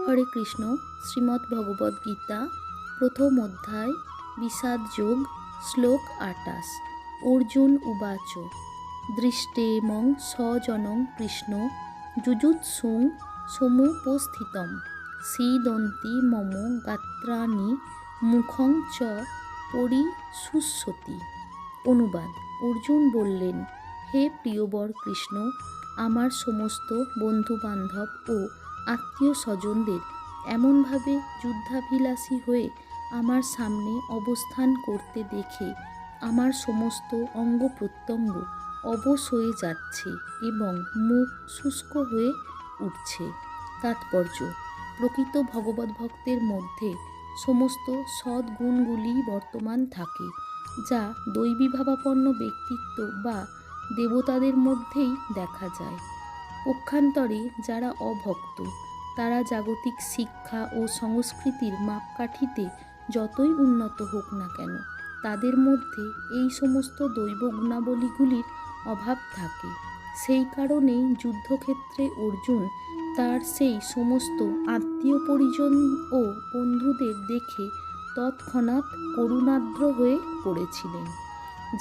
হরে কৃষ্ণ। শ্রীমদ্ ভগবদ গীতা প্রথম অধ্যায় বিষাদ যোগ শ্লোক 28। অর্জুন উবাচ দৃষ্টেমং স্বজনং কৃষ্ণ যুজুৎসুং সমুপস্থিতম সীদন্তি মম গাত্রাণি মুখং চ পরিশুষ্যতি। অনুবাদ: অর্জুন বললেন, হে প্রিয়বর কৃষ্ণ, আমার সমস্ত বন্ধুবান্ধব ও আত্মীয় স্বজনদের এমনভাবে যুদ্ধাভিলাষী হয়ে আমার সামনে অবস্থান করতে দেখে আমার সমস্ত অঙ্গ প্রত্যঙ্গ অবশ হয়ে যাচ্ছে এবং মুখ শুষ্ক হয়ে উঠছে। তাৎপর্য: প্রকৃত ভগবত ভক্তের মধ্যে সমস্ত সদ্গুণগুলি বর্তমান থাকে, যা দৈবীভাবাপন্ন ব্যক্তিত্ব বা দেবতাদের মধ্যেই দেখা যায়। পক্ষান্তরে যারা অভক্ত, তারা জাগতিক শিক্ষা ও সংস্কৃতির মাপকাঠিতে যতই উন্নত হোক না কেন, তাদের মধ্যে এই সমস্ত দৈব গুণাবলীগুলির অভাব থাকে। সেই কারণেই যুদ্ধক্ষেত্রে অর্জুন তার সেই সমস্ত আত্মীয় পরিজন ও বন্ধুদের দেখে তৎক্ষণাৎ করুণার্দ্র হয়ে পড়েছিলেন,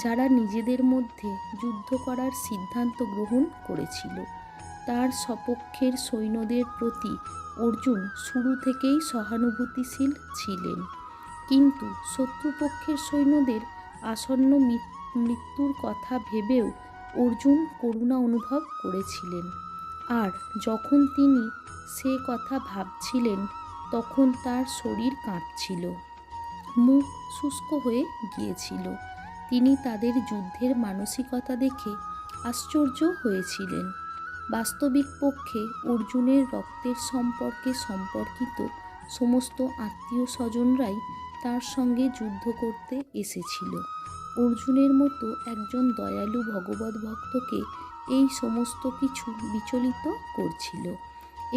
যারা নিজেদের মধ্যে যুদ্ধ করার সিদ্ধান্ত গ্রহণ করেছিল। তার সপক্ষের সৈন্যদের প্রতি অর্জুন শুরু থেকেই সহানুভূতিশীল ছিলেন, কিন্তু শত্রুপক্ষের সৈন্যদের আসন্ন মৃত্যুর কথা ভেবেও অর্জুন করুণা অনুভব করেছিলেন। আর যখন তিনি সে কথা ভাবছিলেন, তখন তার শরীর কাঁপছিল, মুখ শুষ্ক হয়ে গিয়েছিল। তিনি তাদের যুদ্ধের মানসিকতা দেখে আশ্চর্য হয়েছিলেন। বাস্তবিক পক্ষে অর্জুনের রক্তের সম্পর্কে সম্পর্কিত সমস্ত আত্মীয় স্বজনরাই তার সঙ্গে যুদ্ধ করতে এসেছিল। অর্জুনের মতো একজন দয়ালু ভগবত ভক্তকে এই সমস্ত কিছু বিচলিত করছিল।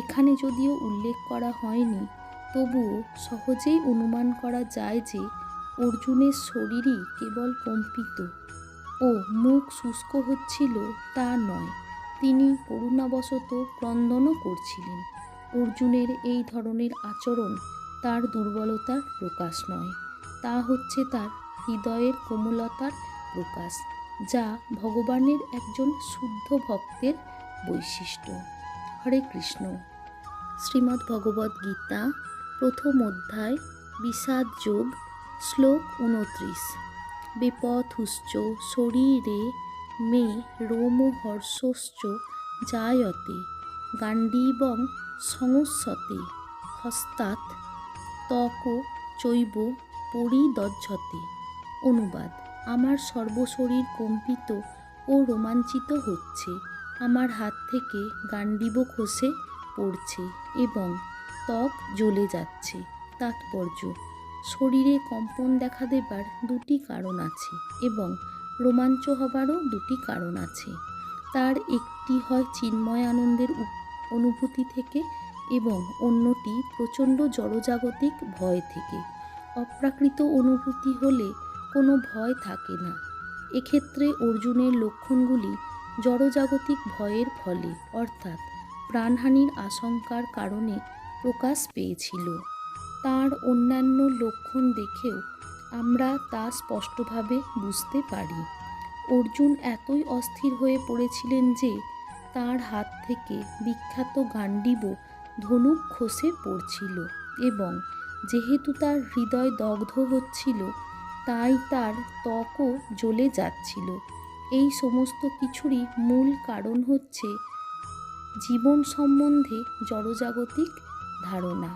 এখানে যদিও উল্লেখ করা হয়নি, তবুও সহজেই অনুমান করা যায় যে অর্জুনের শরীরই কেবল কম্পিত ও মুখ শুষ্ক হচ্ছিল তা নয়, তিনি করুণাবশত ক্রন্দনও করছিলেন। অর্জুনের এই ধরনের আচরণ তার দুর্বলতার প্রকাশ নয়, তা হচ্ছে তার হৃদয়ের কোমলতার প্রকাশ, যা ভগবানের একজন শুদ্ধ ভক্তের বৈশিষ্ট্য। হরে কৃষ্ণ। শ্রীমদ্ ভগবদ গীতা প্রথম অধ্যায় বিষাদ যোগ শ্লোক 29। বেপথুশ্চ শরীরে মে রোমহর্ষশ্চ জায়তে গাণ্ডীবং সংস্যতে হস্তাৎ ত্বক চৈব পরিদজ্জতে। অনুবাদ: আমার সর্বশরীর কম্পিত ও রোমাঞ্চিত হচ্ছে, আমার হাত থেকে গাণ্ডীব খসে পড়ছে এবং ত্বক জ্বলে যাচ্ছে। তাৎপর্য: শরীরে কম্পন দেখা দেবার দুটি কারণ আছে এবং রোমাঞ্চ হবারও দুটি কারণ আছে। তার একটি হয় চিন্ময় আনন্দের অনুভূতি থেকে এবং অন্যটি প্রচণ্ড জড়জাগতিক ভয় থেকে। অপ্রাকৃত অনুভূতি হলে কোনো ভয় থাকে না। এক্ষেত্রে অর্জুনের লক্ষণগুলি জড়জাগতিক ভয়ের ফলে অর্থাৎ প্রাণহানির আশঙ্কার কারণে প্রকাশ পেয়েছিল। তার অন্যান্য লক্ষণ দেখেও আমরা তা স্পষ্টভাবে বুঝতে পারি। অর্জুন এতই অস্থির হয়ে পড়েছিলেন যে তার হাত থেকে বিখ্যাত গাণ্ডীব ধনুক খসে পড়ছিল এবং যেহেতু তার হৃদয় দগ্ধ হচ্ছিল, তাই তার ত্বকও জ্বলে যাচ্ছিল। এই সমস্ত কিছুরই মূল কারণ হচ্ছে জীবন সম্বন্ধে জড়জাগতিক ধারণা।